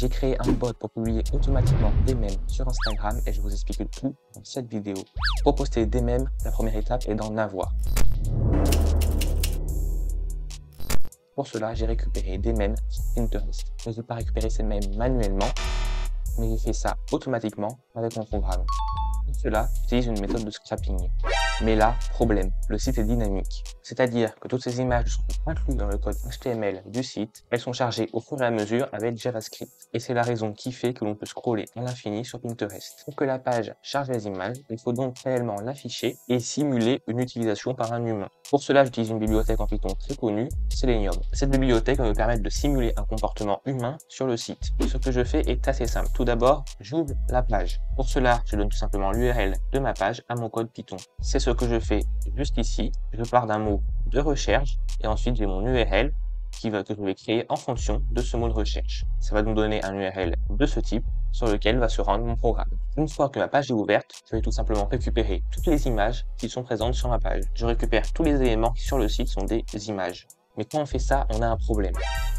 J'ai créé un bot pour publier automatiquement des mèmes sur Instagram et je vous explique tout dans cette vidéo. Pour poster des mèmes, la première étape est d'en avoir. Pour cela, j'ai récupéré des mèmes sur Pinterest. Je ne vais pas récupérer ces mèmes manuellement, mais j'ai fait ça automatiquement avec mon programme. Pour cela, j'utilise une méthode de scrapping. Mais là, problème, le site est dynamique. C'est-à-dire que toutes ces images ne sont pas incluses dans le code HTML du site, elles sont chargées au fur et à mesure avec JavaScript. Et c'est la raison qui fait que l'on peut scroller à l'infini sur Pinterest. Pour que la page charge les images, il faut donc réellement l'afficher et simuler une utilisation par un humain. Pour cela, j'utilise une bibliothèque en Python très connue, Selenium. Cette bibliothèque va me permettre de simuler un comportement humain sur le site. Ce que je fais est assez simple. Tout d'abord, j'ouvre la page. Pour cela, je donne tout simplement l'URL de ma page à mon code Python. C'est ce que je fais juste ici. Je pars d'un mot de recherche et ensuite j'ai mon URL que je vais créer en fonction de ce mot de recherche. Ça va nous donner un URL de ce type sur lequel va se rendre mon programme. Une fois que ma page est ouverte, je vais tout simplement récupérer toutes les images qui sont présentes sur ma page. Je récupère tous les éléments qui sur le site sont des images. Mais quand on fait ça, on a un problème.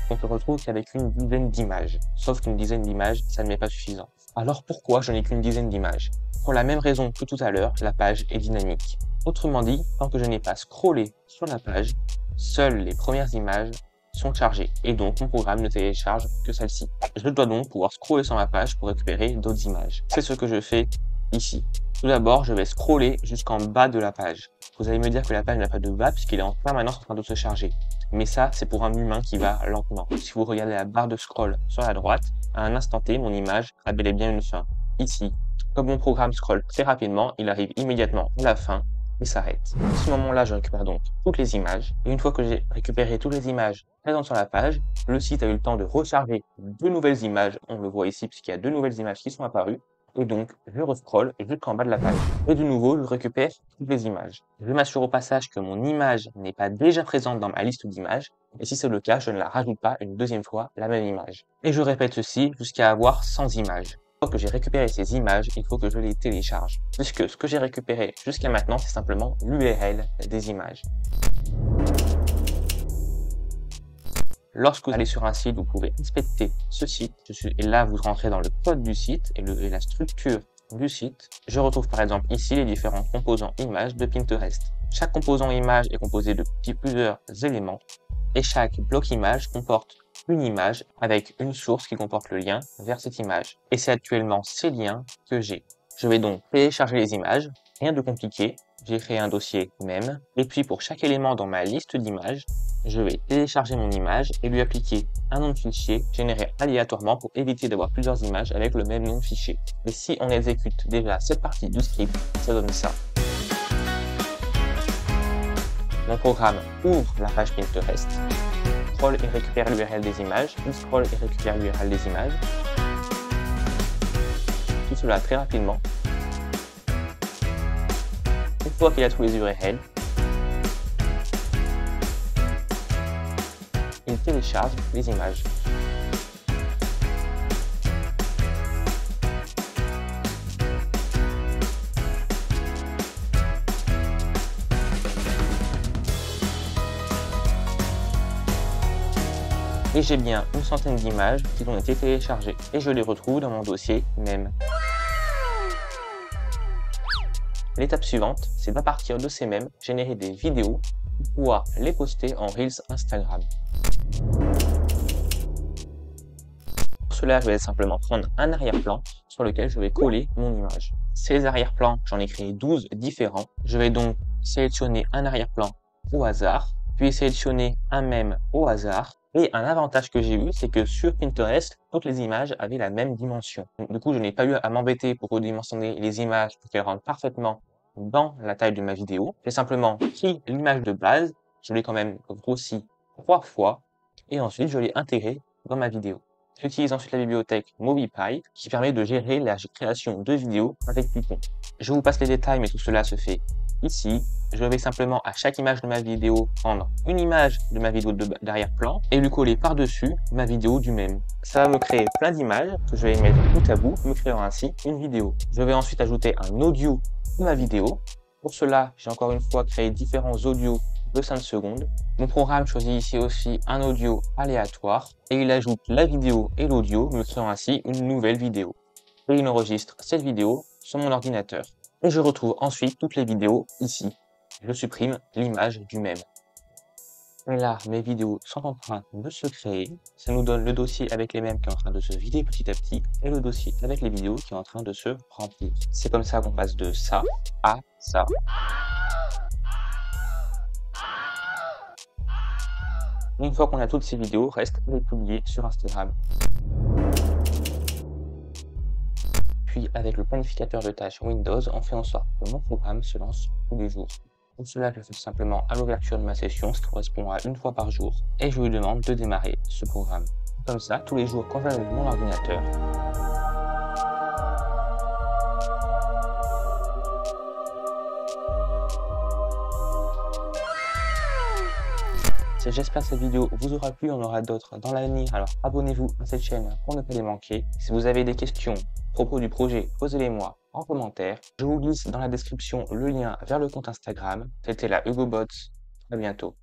On se retrouve qu'avec une dizaine d'images. Sauf qu'une dizaine d'images, ça ne m'est pas suffisant. Alors pourquoi je n'ai qu'une dizaine d'images? Pour la même raison que tout à l'heure, la page est dynamique. Autrement dit, tant que je n'ai pas scrollé sur la page, seules les premières images sont chargées et donc mon programme ne télécharge que celle-ci. Je dois donc pouvoir scroller sur ma page pour récupérer d'autres images. C'est ce que je fais ici. Tout d'abord, je vais scroller jusqu'en bas de la page. Vous allez me dire que la page n'a pas de bas puisqu'il est en permanence en train de se charger. Mais ça, c'est pour un humain qui va lentement. Si vous regardez la barre de scroll sur la droite, à un instant T, mon image a bel et bien une fin. Ici, comme mon programme scrolle très rapidement, il arrive immédiatement à la fin et s'arrête. À ce moment-là, je récupère donc toutes les images. Et une fois que j'ai récupéré toutes les images présentes sur la page, le site a eu le temps de recharger de nouvelles images. On le voit ici puisqu'il y a deux nouvelles images qui sont apparues. Et donc, je rescrolle jusqu'en bas de la page. Et de nouveau, je récupère toutes les images. Je m'assure au passage que mon image n'est pas déjà présente dans ma liste d'images. Et si c'est le cas, je ne la rajoute pas une deuxième fois la même image. Et je répète ceci jusqu'à avoir 100 images. Une fois que j'ai récupéré ces images, il faut que je les télécharge. Puisque ce que j'ai récupéré jusqu'à maintenant, c'est simplement l'URL des images. Lorsque vous allez sur un site, vous pouvez inspecter ce site. Et là, vous rentrez dans le code du site et la structure du site. Je retrouve par exemple ici les différents composants images de Pinterest. Chaque composant image est composé de plusieurs éléments et chaque bloc image comporte une image avec une source qui comporte le lien vers cette image. Et c'est actuellement ces liens que j'ai. Je vais donc télécharger les images, rien de compliqué. J'ai créé un dossier même. Et puis pour chaque élément dans ma liste d'images, je vais télécharger mon image et lui appliquer un nom de fichier généré aléatoirement pour éviter d'avoir plusieurs images avec le même nom de fichier. Et si on exécute déjà cette partie du script, ça donne ça. Mon programme ouvre la page Pinterest, scroll et récupère l'URL des images, il scroll et récupère l'URL des images. Tout cela très rapidement. Une fois qu'il a tous les URL, il télécharge les images. Et j'ai bien une centaine d'images qui ont été téléchargées et je les retrouve dans mon dossier même. L'étape suivante, c'est d'à partir de ces mèmes, générer des vidéos pour pouvoir les poster en Reels Instagram. Pour cela, je vais simplement prendre un arrière-plan sur lequel je vais coller mon image. Ces arrière-plans, j'en ai créé 12 différents. Je vais donc sélectionner un arrière-plan au hasard, puis sélectionner un mème au hasard. Et un avantage que j'ai eu, c'est que sur Pinterest, toutes les images avaient la même dimension. Donc, du coup, je n'ai pas eu à m'embêter pour redimensionner les images pour qu'elles rentrent parfaitement dans la taille de ma vidéo. J'ai simplement pris l'image de base, je l'ai quand même grossi 3 fois, et ensuite je l'ai intégré dans ma vidéo. J'utilise ensuite la bibliothèque MoviePy qui permet de gérer la création de vidéos avec Python. Je vous passe les détails, mais tout cela se fait ici. Je vais simplement à chaque image de ma vidéo prendre une image de ma vidéo d'arrière-plan et lui coller par-dessus ma vidéo du même. Ça va me créer plein d'images que je vais mettre bout à bout, me créant ainsi une vidéo. Je vais ensuite ajouter un audio de ma vidéo. Pour cela, j'ai encore une fois créé différents audios de 5 secondes. Mon programme choisit ici aussi un audio aléatoire et il ajoute la vidéo et l'audio, me créant ainsi une nouvelle vidéo. Et il enregistre cette vidéo sur mon ordinateur. Et je retrouve ensuite toutes les vidéos ici. Je supprime l'image du même. Et là, mes vidéos sont en train de se créer. Ça nous donne le dossier avec les mêmes qui est en train de se vider petit à petit et le dossier avec les vidéos qui est en train de se remplir. C'est comme ça qu'on passe de ça à ça. Une fois qu'on a toutes ces vidéos, reste à les publier sur Instagram. Puis avec le planificateur de tâches Windows, on fait en sorte que mon programme se lance tous les jours. Pour cela, je fais simplement à l'ouverture de ma session, ce qui correspond à une fois par jour, et je lui demande de démarrer ce programme. Comme ça, tous les jours, quand j'allume mon ordinateur, j'espère que cette vidéo vous aura plu, on aura d'autres dans l'avenir, alors abonnez-vous à cette chaîne pour ne pas les manquer. Si vous avez des questions à propos du projet, posez-les-moi en commentaire. Je vous glisse dans la description le lien vers le compte Instagram. C'était la Hugo Bots, à bientôt.